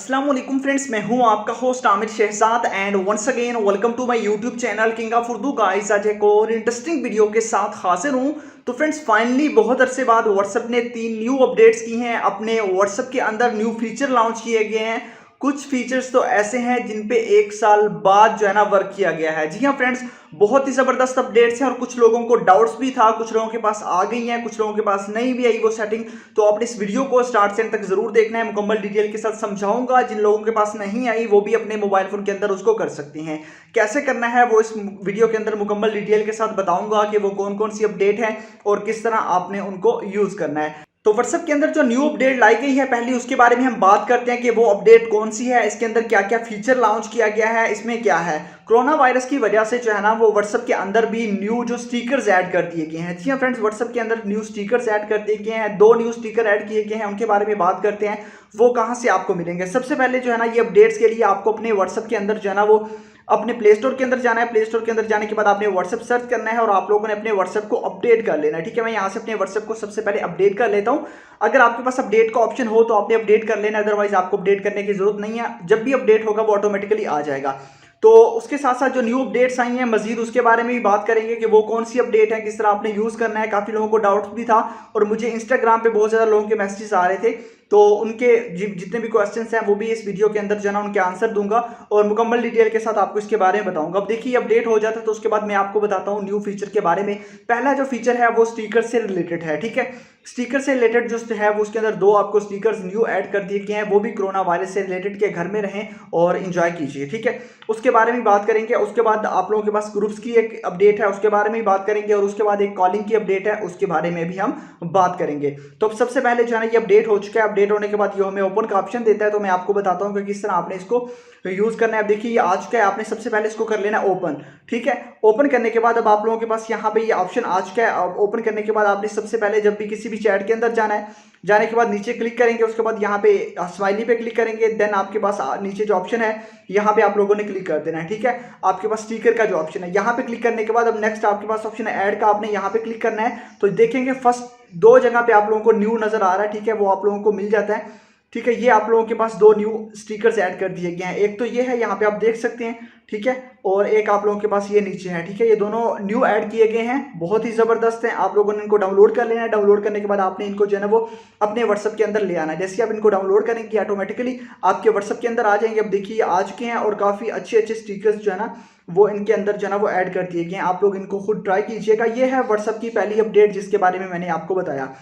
अस्सलाम वालेकुम फ्रेंड्स, मैं हूं आपका host Aamir Shahzad and once again welcome to my YouTube channel king of Urdu. Guys आज एक और इंटरेस्टिंग वीडियो के साथ हाजिर हूं। तो फ्रेंड्स फाइनली बहुत अरसे बाद व्हाट्सएप ने 3 न्यू अपडेट्स की हैं। अपने व्हाट्सएप के अंदर न्यू फीचर लॉन्च किए गए हैं। कुछ फीचर्स तो ऐसे हैं जिन पे 1 साल बाद जो है ना वर्क किया गया है। जी हाँ फ्रेंड्स, बहुत ही जबरदस्त अपडेट्स हैं और कुछ लोगों को डाउट्स भी था, कुछ लोगों के पास आ गई हैं, कुछ लोगों के पास नहीं भी आई वो सेटिंग। तो आपने इस वीडियो को स्टार्ट से एंड तक जरूर देखना है, मुकम्मल डिटेल के साथ समझाऊंगा। जिन लोगों के पास नहीं आई वो भी अपने मोबाइल फोन के अंदर उसको कर सकती हैं। कैसे करना है वो इस वीडियो के अंदर मुकम्मल डिटेल के साथ बताऊंगा कि वो कौन कौन सी अपडेट है और किस तरह आपने उनको यूज करना है। तो व्हाट्सएप के अंदर जो न्यू अपडेट लाई गई है, पहले उसके बारे में हम बात करते हैं कि वो अपडेट कौन सी है, इसके अंदर क्या क्या फीचर लॉन्च किया गया है। इसमें क्या है, कोरोना वायरस की वजह से जो है ना वो व्हाट्सएप के अंदर भी न्यू जो स्टिकर्स ऐड कर दिए गए हैं। जी हाँ फ्रेंड्स, व्हाट्सएप के अंदर न्यू स्टिकर्स ऐड कर दिए गए हैं। 2 न्यू स्टिकर ऐड किए गए हैं, उनके बारे में बात करते हैं वो कहाँ से आपको मिलेंगे। सबसे पहले जो है ना ये अपडेट्स के लिए आपको अपने व्हाट्सएप के अंदर जो है ना वो अपने प्ले स्टोर के अंदर जाना है। प्ले स्टोर के अंदर जाने के बाद आपने व्हाट्सएप सर्च करना है और आप लोगों ने अपने व्हाट्सएप को अपडेट कर लेना है। ठीक है, मैं यहाँ से अपने व्हाट्सएप को सबसे पहले अपडेट कर लेता हूँ। अगर आपके पास अपडेट का ऑप्शन हो तो आपने अपडेट कर लेना, अदरवाइज आपको अपडेट करने की जरूरत नहीं है। जब भी अपडेट होगा वो ऑटोमेटिकली आ जाएगा। तो उसके साथ साथ जो न्यू अपडेट्स आई हैं मजीद उसके बारे में भी बात करेंगे कि वो कौन सी अपडेट है, किस तरह आपने यूज करना है। काफी लोगों को डाउट भी था और मुझे इंस्टाग्राम पे बहुत ज्यादा लोगों के मैसेजेस आ रहे थे, तो उनके जितने भी क्वेश्चंस हैं वो भी इस वीडियो के अंदर जो है ना उनके आंसर दूंगा और मुकम्मल डिटेल के साथ आपको इसके बारे में बताऊंगा। अब देखिए अपडेट हो जाता है तो उसके बाद मैं आपको बताता हूँ न्यू फीचर के बारे में। पहला जो फीचर है वो स्टिकर से रिलेटेड है। ठीक है, स्टिकर से रिलेटेड जो है वो उसके अंदर 2 आपको स्टिकर्स न्यू ऐड कर दिए गए हैं, वो भी कोरोना वायरस से रिलेटेड के घर में रहें और इंजॉय कीजिए। ठीक है, उसके बारे में बात करेंगे। उसके बाद आप लोगों के पास ग्रुप्स की एक अपडेट है, उसके बारे में बात करेंगे और उसके बाद एक कॉलिंग की अपडेट है, उसके बारे में भी हम बात करेंगे। तो अब सबसे पहले जो है ना ये अपडेट हो चुका है। अपडेट होने के बाद ये हमें ओपन का ऑप्शन देता है, तो मैं आपको बताता हूँ कि किस तरह आपने इसको यूज करना है। अब देखिए ये आ चुका है, आपने सबसे पहले इसको कर लेना ओपन। ठीक है, ओपन करने के बाद अब आप लोगों के पास यहाँ पे ये ऑप्शन आ चुका है। ओपन करने के बाद आपने सबसे पहले जब भी किसी भी चैट के अंदर जाना है, जाने के बाद नीचे क्लिक करेंगे, उसके बाद यहाँ पे स्माइली पे क्लिक करेंगे, देन आपके पास नीचे जो ऑप्शन है यहाँ पे आप लोगों ने क्लिक कर देना है। ठीक है, आपके पास स्टिकर का जो ऑप्शन है यहाँ पे क्लिक करने के बाद अब नेक्स्ट आपके पास ऑप्शन है ऐड का, आपने यहाँ पे क्लिक करना है। तो देखेंगे फर्स्ट 2 जगह पे आप लोगों को न्यू नजर आ रहा है। ठीक है, वो आप लोगों को मिल जाता है। ठीक है, ये आप लोगों के पास 2 न्यू स्टिकर्स ऐड कर दिए गए हैं। एक तो ये है, यहाँ पे आप देख सकते हैं। ठीक है, और एक आप लोगों के पास ये नीचे है। ठीक है, ये दोनों न्यू ऐड किए गए हैं, बहुत ही जबरदस्त हैं। आप लोगों ने इनको डाउनलोड कर लेना है। डाउनलोड करने के बाद आपने इनको जो है ना वो अपने व्हाट्सएप के अंदर ले आना है। जैसे आप इनको डाउनलोड करेंगे ऑटोमेटिकली आपके व्हाट्सएप के अंदर आ जाएंगे। अब देखिए आ चुके हैं और काफी अच्छे अच्छे स्टिकर्स जो है ना वो इनके अंदर जो है ना वो ऐड कर दिए गए हैं। आप लोग इनको खुद ट्राई कीजिएगा। ये है व्हाट्सएप की पहली अपडेट जिसके बारे में मैंने आपको बताया।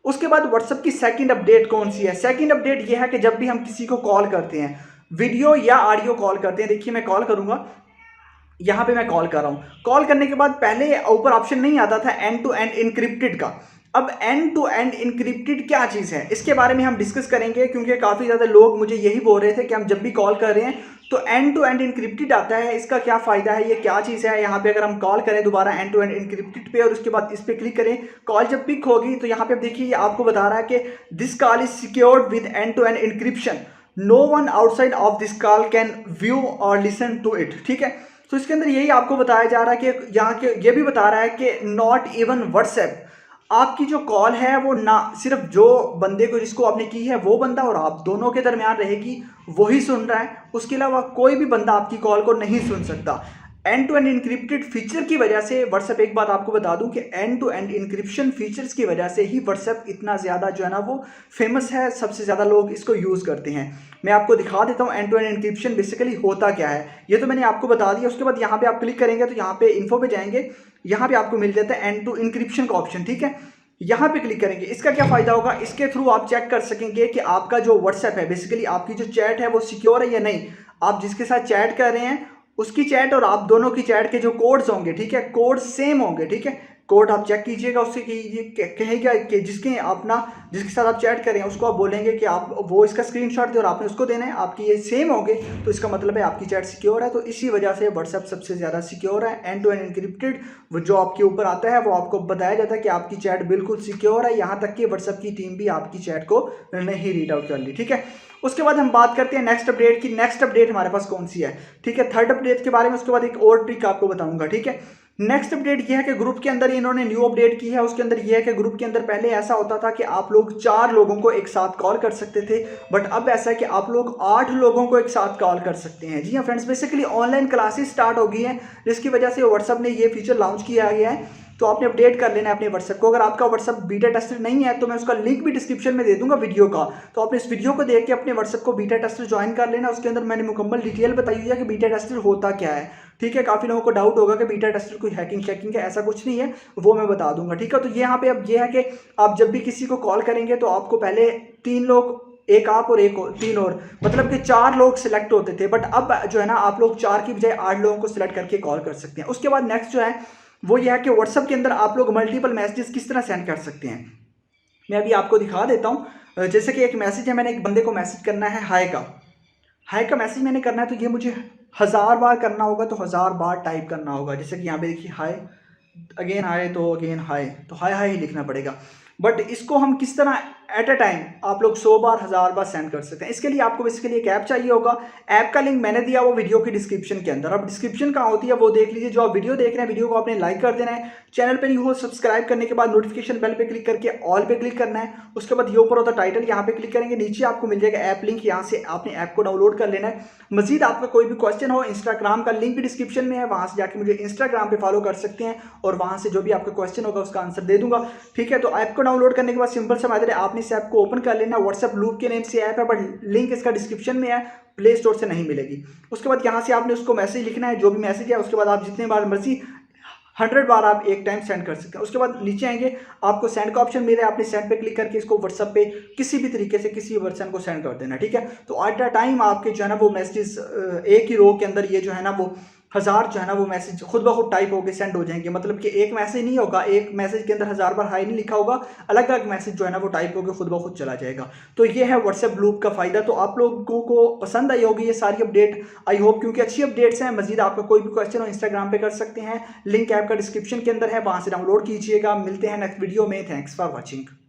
उसके बाद व्हाट्सएप की सेकंड अपडेट कौन सी है? सेकंड अपडेट ये है कि जब भी हम किसी को कॉल करते हैं, वीडियो या ऑडियो कॉल करते हैं, देखिए मैं कॉल करूंगा, यहां पे मैं कॉल कर रहा हूं। कॉल करने के बाद पहले ऊपर ऑप्शन नहीं आता था एंड टू एंड इनक्रिप्टेड का। अब एंड टू एंड इनक्रिप्टेड क्या चीज है इसके बारे में हम डिस्कस करेंगे, क्योंकि काफी ज्यादा लोग मुझे यही बोल रहे थे कि हम जब भी कॉल कर रहे हैं तो एंड टू एंड इनक्रिप्टेड आता है, इसका क्या फायदा है, ये क्या चीज है। यहाँ पे अगर हम कॉल करें दोबारा एंड टू एंड इनक्रिप्टेड पे और उसके बाद इस पे क्लिक करें, कॉल जब पिक होगी तो यहाँ पे देखिए आपको बता रहा है कि this call is secured with end to end encryption, no one outside of this call can view or listen to it. ठीक है, तो इसके अंदर यही आपको बताया जा रहा है कि यहाँ के ये भी बता रहा है कि नॉट इवन व्हाट्सएप, आपकी जो कॉल है वो ना सिर्फ जो बंदे को जिसको आपने की है वो बंदा और आप दोनों के दरमियान रहेगी, वही सुन रहा है। उसके अलावा कोई भी बंदा आपकी कॉल को नहीं सुन सकता। End to end encrypted feature की वजह से व्हाट्सएप, एक बात आपको बता दूं कि end to end encryption features की वजह से ही व्हाट्सएप इतना ज़्यादा जो है ना वो फेमस है, सबसे ज़्यादा लोग इसको यूज़ करते हैं। मैं आपको दिखा देता हूँ end to end encryption basically होता क्या है, ये तो मैंने आपको बता दिया। उसके बाद यहाँ पे आप क्लिक करेंगे तो यहाँ पे इन्फो पे जाएंगे, यहाँ पे आपको मिल जाता है एंड टू इनक्रिप्शन का ऑप्शन। ठीक है, यहाँ पे क्लिक करेंगे। इसका क्या फायदा होगा, इसके थ्रू आप चेक कर सकेंगे कि आपका जो व्हाट्सएप है, बेसिकली आपकी जो चैट है वो सिक्योर है या नहीं। आप जिसके साथ चैट कर रहे हैं उसकी चैट और आप दोनों की चैट के जो कोड्स होंगे, ठीक है, कोड सेम होंगे। ठीक है, कोड आप चेक कीजिएगा, उससे कहेगा कि जिसके साथ आप चैट करें उसको आप बोलेंगे कि आप वो इसका स्क्रीनशॉट दे और आपने उसको देना है, आपकी ये सेम होंगे तो इसका मतलब है आपकी चैट सिक्योर है। तो इसी वजह से व्हाट्सएप सबसे ज़्यादा सिक्योर है। एंड टू एंड इनक्रिप्टेड वो जो आपके ऊपर आता है वो आपको बताया जाता है कि आपकी चैट बिल्कुल सिक्योर है, यहाँ तक कि व्हाट्सएप की टीम भी आपकी चैट को नहीं रीड आउट कर ली। ठीक है, उसके बाद हम बात करते हैं नेक्स्ट अपडेट की। नेक्स्ट अपडेट हमारे पास कौन सी है? ठीक है, थर्ड अपडेट के बारे में उसके बाद एक और ट्रिक आपको बताऊंगा। ठीक है, नेक्स्ट अपडेट ये है कि ग्रुप के अंदर इन्होंने न्यू अपडेट की है। उसके अंदर ये है कि ग्रुप के अंदर पहले ऐसा होता था कि आप लोग 4 लोगों को एक साथ कॉल कर सकते थे, बट अब ऐसा है कि आप लोग 8 लोगों को एक साथ कॉल कर सकते हैं। जी हाँ friends, basically online classes start हो गई हैं, जिसकी वजह से व्हाट्सएप ने ये फीचर लॉन्च किया गया है। तो आपने अपडेट कर लेना है अपने व्हाट्सएप को। अगर आपका व्हाट्सएप बीटा टेस्टर नहीं है तो मैं उसका लिंक भी डिस्क्रिप्शन में दे दूंगा वीडियो का, तो आपने इस वीडियो को देख के अपने व्हाट्सएप को बीटा टेस्टर ज्वाइन कर लेना। उसके अंदर मैंने मुकम्मल डिटेल बताई हुई है कि बीटा टेस्टर होता क्या है। ठीक है, काफ़ी लोगों को डाउट होगा कि बीटा टेस्टर कोई हैकिंग है, ऐसा कुछ नहीं है, वो मैं बता दूंगा। ठीक है, तो यहाँ पे अब ये है कि आप जब भी किसी को कॉल करेंगे तो आपको पहले 3 लोग, एक आप और एक और 3 और, मतलब कि 4 लोग सिलेक्ट होते थे, बट अब जो है ना आप लोग 4 की बजाय 8 लोगों को सिलेक्ट करके कॉल कर सकते हैं। उसके बाद नेक्स्ट जो है वो ये है कि व्हाट्सएप के अंदर आप लोग मल्टीपल मैसेजेस किस तरह सेंड कर सकते हैं, मैं अभी आपको दिखा देता हूँ। जैसे कि एक मैसेज है, मैंने एक बंदे को मैसेज करना है हाय का मैसेज मैंने करना है, तो ये मुझे 1000 बार करना होगा, तो 1000 बार टाइप करना होगा। जैसे कि यहाँ पे देखिए हाय, अगेन हाय, तो अगेन हाय, तो हाय ही लिखना पड़ेगा। बट इसको हम किस तरह एट अ टाइम आप लोग 100 बार 1000 बार सेंड कर सकते हैं। इसके लिए आपको बेसिकली एक ऐप चाहिए होगा। ऐप का लिंक मैंने दिया वो वीडियो की डिस्क्रिप्शन के अंदर। अब डिस्क्रिप्शन कहाँ होती है वो देख लीजिए। जो आप वीडियो देख रहे हैं, वीडियो को आपने लाइक कर देना है, चैनल पर न्यू हो सब्सक्राइब करने के बाद नोटिफिकेशन बेल पे क्लिक करके ऑल पे क्लिक करना है। उसके बाद ये ऊपर होता टाइटल, यहाँ पे क्लिक करेंगे, नीचे आपको मिल जाएगा ऐप लिंक, यहाँ से आपने ऐप को डाउनलोड कर लेना है। मजीद आपका कोई भी क्वेश्चन हो, इंस्टाग्राम का लिंक भी डिस्क्रिप्शन में है, वहाँ से जाके मुझे इंस्टाग्राम पे फॉलो कर सकते हैं और वहाँ से जो भी आपका क्वेश्चन होगा उसका आंसर दे दूंगा। ठीक है, तो ऐप को डाउनलोड करने के बाद सिंपल सा मैथड है, आपने इस ऐप को ओपन कर लेना। व्हाट्सएप लूप के नेम से ऐप है, बट लिंक इसका डिस्क्रिप्शन में है, प्ले स्टोर से नहीं मिलेगी। उसके बाद यहाँ से आपने उसको मैसेज लिखना है, जो भी मैसेज है। उसके बाद आप जितने बार मर्जी 100 बार आप एक टाइम सेंड कर सकते हैं। उसके बाद नीचे आएंगे, आपको सेंड का ऑप्शन मिल रहा है, आपने सेंड पे क्लिक करके इसको व्हाट्सएप पे किसी भी तरीके से किसी पर्सन को सेंड कर देना। ठीक है, तो एट अ टाइम आपके जो है ना वो मैसेजेस एक ही रो के अंदर ये जो है ना वो 1000 जो है ना वो मैसेज खुद ब खुद टाइप होकर सेंड हो जाएंगे। मतलब कि एक मैसेज नहीं होगा, एक मैसेज के अंदर 1000 बार हाई नहीं लिखा होगा, अलग अलग मैसेज जो है ना वो टाइप होकर खुद ब खुद चला जाएगा। तो ये है व्हाट्सएप लूप का फ़ायदा। तो आप लोगों को पसंद आई होगी ये सारी अपडेट, आई होप, क्योंकि अच्छी अपडेट्स हैं। मजीद आपका कोई भी क्वेश्चन हो इंस्टाग्राम पे कर सकते हैं, लिंक ऐप का डिस्क्रिप्शन के अंदर है, वहाँ से डाउनलोड कीजिएगा। मिलते हैं नेक्स्ट वीडियो में, थैंक्स फॉर वॉचिंग।